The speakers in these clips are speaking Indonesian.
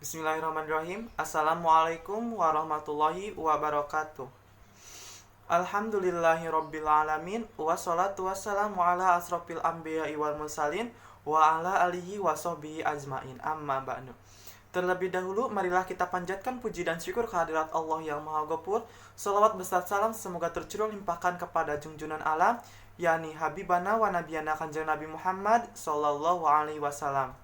Bismillahirrahmanirrahim. Assalamualaikum warahmatullahi wabarakatuh. Alhamdulillahirrabbilalamin. Wassalatu wassalamu ala asrofil anbiya'i wal mursalin wa ala alihi wa sahbihi ajmain. Amma ba'du. Terlebih dahulu, marilah kita panjatkan puji dan syukur kehadirat Allah yang Maha Ghafur. Salawat besar salam semoga tercurah limpahkan kepada junjungan alam, yakni Habibana wa Nabiyana Kanjeng Nabi Muhammad sallallahu alaihi wasallam.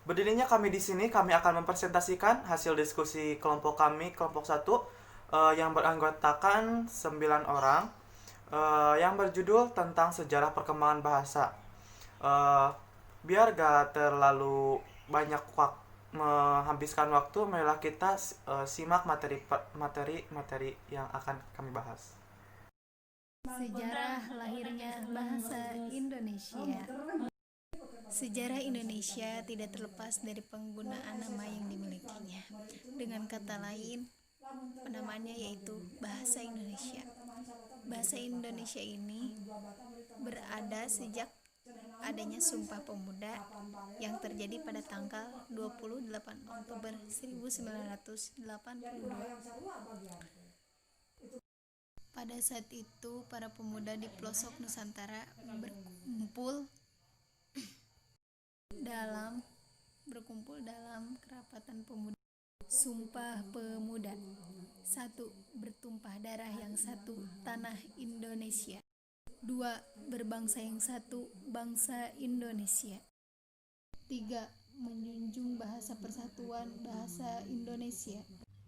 Berdirinya kami di sini, kami akan mempresentasikan hasil diskusi kelompok kami, kelompok 1, yang beranggotakan 9 orang, yang berjudul tentang sejarah perkembangan bahasa. Biar gak terlalu banyak menghabiskan waktu, marilah kita simak materi yang akan kami bahas. Sejarah lahirnya bahasa Indonesia. Sejarah Indonesia tidak terlepas dari penggunaan nama yang dimilikinya. Dengan kata lain, penamaannya yaitu Bahasa Indonesia. Bahasa Indonesia ini berada sejak adanya Sumpah Pemuda yang terjadi pada tanggal 28 Oktober 1982. Pada saat itu, para pemuda di pelosok Nusantara berkumpul dalam kerapatan pemuda. Sumpah Pemuda. 1. Bertumpah darah yang satu, tanah Indonesia. 2. Berbangsa yang satu, bangsa Indonesia. 3. Menjunjung bahasa persatuan, bahasa Indonesia.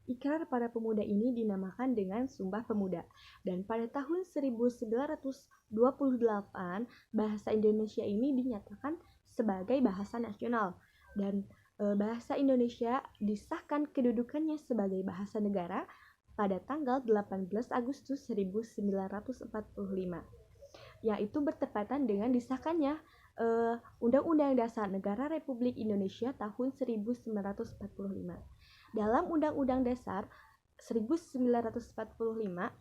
Ikrar para pemuda ini dinamakan dengan Sumpah Pemuda, dan pada tahun 1928 bahasa Indonesia ini dinyatakan sebagai bahasa nasional, dan bahasa Indonesia disahkan kedudukannya sebagai bahasa negara pada tanggal 18 Agustus 1945, yaitu bertepatan dengan disahkannya Undang-Undang Dasar Negara Republik Indonesia tahun 1945. Dalam Undang-Undang Dasar 1945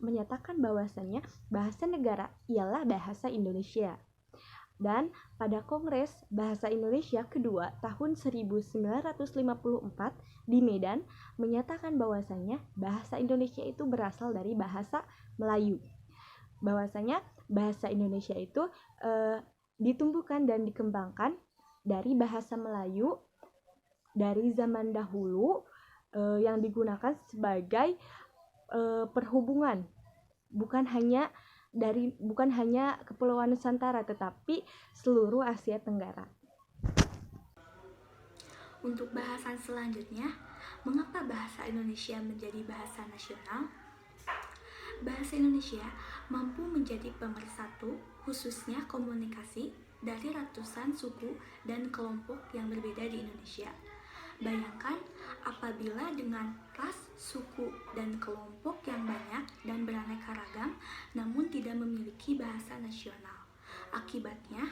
menyatakan bahwasannya bahasa negara ialah bahasa Indonesia. Dan pada Kongres Bahasa Indonesia kedua tahun 1954 di Medan menyatakan bahwasannya bahasa Indonesia itu berasal dari bahasa Melayu. Bahwasanya bahasa Indonesia itu ditumbuhkan dan dikembangkan dari bahasa Melayu dari zaman dahulu, yang digunakan sebagai perhubungan, bukan hanya Kepulauan Nusantara, tetapi seluruh Asia Tenggara. Untuk bahasan selanjutnya, mengapa bahasa Indonesia menjadi bahasa nasional? Bahasa Indonesia mampu menjadi pemersatu, khususnya komunikasi dari ratusan suku dan kelompok yang berbeda di Indonesia. Bayangkan apabila dengan ras, suku, dan kelompok yang banyak dan beraneka ragam, namun tidak memiliki bahasa nasional. Akibatnya,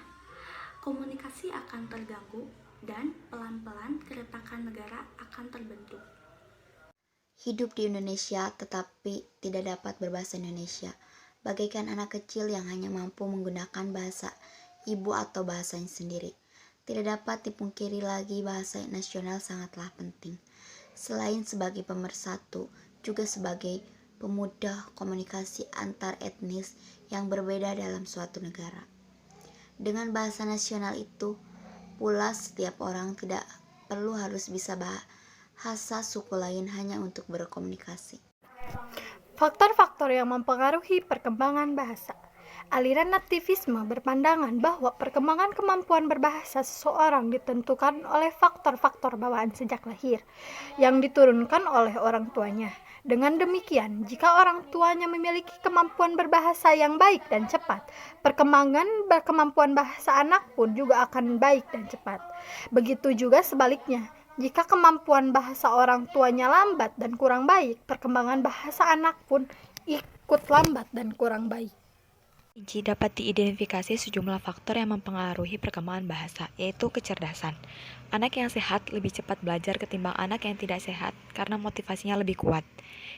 komunikasi akan terganggu dan pelan-pelan keretakan negara akan terbentuk. Hidup di Indonesia tetapi tidak dapat berbahasa Indonesia, bagaikan anak kecil yang hanya mampu menggunakan bahasa ibu atau bahasanya sendiri. Tidak dapat dipungkiri lagi bahasa nasional sangatlah penting. Selain sebagai pemersatu, juga sebagai pemudah komunikasi antar etnis yang berbeda dalam suatu negara. Dengan bahasa nasional itu pula setiap orang tidak perlu harus bisa bahasa suku lain hanya untuk berkomunikasi. Faktor-faktor yang mempengaruhi perkembangan bahasa. Aliran nativisme berpandangan bahwa perkembangan kemampuan berbahasa seseorang ditentukan oleh faktor-faktor bawaan sejak lahir yang diturunkan oleh orang tuanya. Dengan demikian, jika orang tuanya memiliki kemampuan berbahasa yang baik dan cepat, perkembangan kemampuan bahasa anak pun juga akan baik dan cepat. Begitu juga sebaliknya, jika kemampuan bahasa orang tuanya lambat dan kurang baik, perkembangan bahasa anak pun ikut lambat dan kurang baik. Dapat diidentifikasi sejumlah faktor yang mempengaruhi perkembangan bahasa, yaitu kecerdasan. Anak yang sehat lebih cepat belajar ketimbang anak yang tidak sehat karena motivasinya lebih kuat.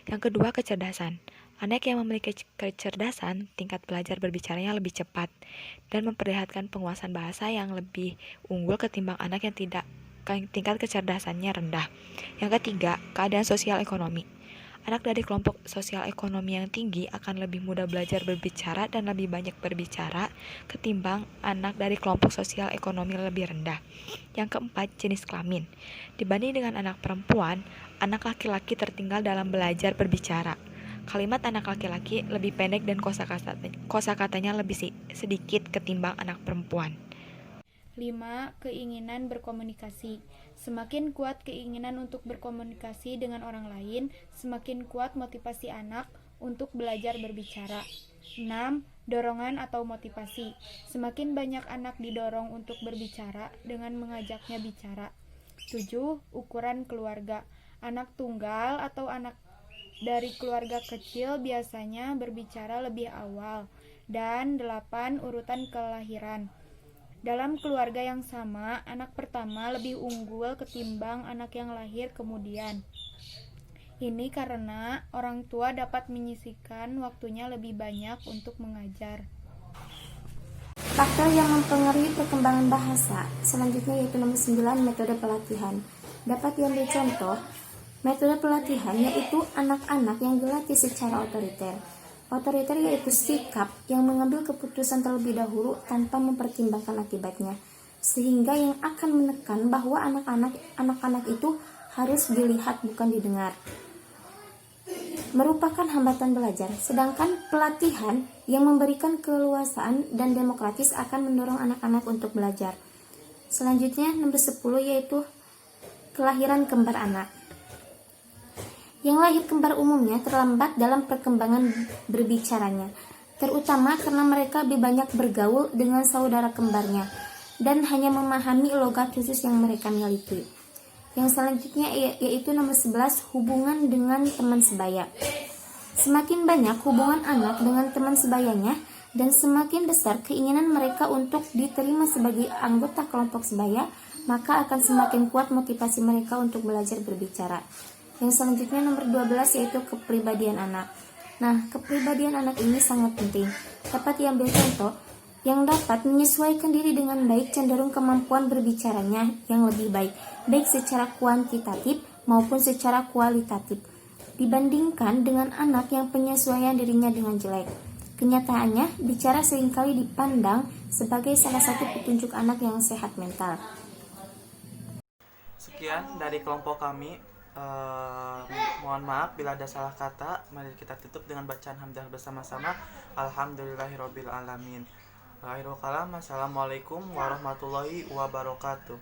Yang kedua, kecerdasan. Anak yang memiliki kecerdasan, tingkat belajar berbicaranya lebih cepat dan memperlihatkan penguasaan bahasa yang lebih unggul ketimbang anak yang tidak tingkat kecerdasannya rendah. Yang ketiga, keadaan sosial ekonomi. Anak dari kelompok sosial ekonomi yang tinggi akan lebih mudah belajar berbicara dan lebih banyak berbicara ketimbang anak dari kelompok sosial ekonomi lebih rendah. Yang keempat, jenis kelamin. Dibanding dengan anak perempuan, anak laki-laki tertinggal dalam belajar berbicara. Kalimat anak laki-laki lebih pendek dan kosakatanya lebih sedikit ketimbang anak perempuan. 5. Keinginan berkomunikasi. Semakin kuat keinginan untuk berkomunikasi dengan orang lain, semakin kuat motivasi anak untuk belajar berbicara. 6. Dorongan atau motivasi. Semakin banyak anak didorong untuk berbicara dengan mengajaknya bicara. 7. Ukuran keluarga. Anak tunggal atau anak dari keluarga kecil biasanya berbicara lebih awal. Dan 8. Urutan kelahiran. Dalam keluarga yang sama, anak pertama lebih unggul ketimbang anak yang lahir kemudian. Ini karena orang tua dapat menyisihkan waktunya lebih banyak untuk mengajar. Faktor yang mempengaruhi perkembangan bahasa selanjutnya yaitu nomor 9, metode pelatihan. Dapat diambil contoh, metode pelatihan yaitu anak-anak yang dilatih secara otoriter. Otoriter yaitu sikap yang mengambil keputusan terlebih dahulu tanpa mempertimbangkan akibatnya, sehingga yang akan menekan bahwa anak-anak itu harus dilihat bukan didengar, merupakan hambatan belajar. Sedangkan pelatihan yang memberikan keleluasaan dan demokratis akan mendorong anak-anak untuk belajar. Selanjutnya nomor 10 yaitu kelahiran kembar anak. Yang lahir kembar umumnya terlambat dalam perkembangan berbicaranya, terutama karena mereka lebih banyak bergaul dengan saudara kembarnya dan hanya memahami logat khusus yang mereka miliki. Yang selanjutnya yaitu nomor 11, hubungan dengan teman sebaya. Semakin banyak hubungan anak dengan teman sebayanya dan semakin besar keinginan mereka untuk diterima sebagai anggota kelompok sebaya, maka akan semakin kuat motivasi mereka untuk belajar berbicara. Yang selanjutnya nomor 12 yaitu kepribadian anak. Nah, kepribadian anak ini sangat penting. Dapat diambil contoh, yang dapat menyesuaikan diri dengan baik cenderung kemampuan berbicaranya yang lebih baik secara kuantitatif maupun secara kualitatif, dibandingkan dengan anak yang penyesuaian dirinya dengan jelek. Kenyataannya, bicara seringkali dipandang sebagai salah satu petunjuk anak yang sehat mental. Sekian dari kelompok kami. Mohon maaf bila ada salah kata. Mari kita tutup dengan bacaan hamdalah bersama-sama. Alhamdulillahirobbilalamin. Akhirul kalam. Assalamualaikum warahmatullahi wabarakatuh.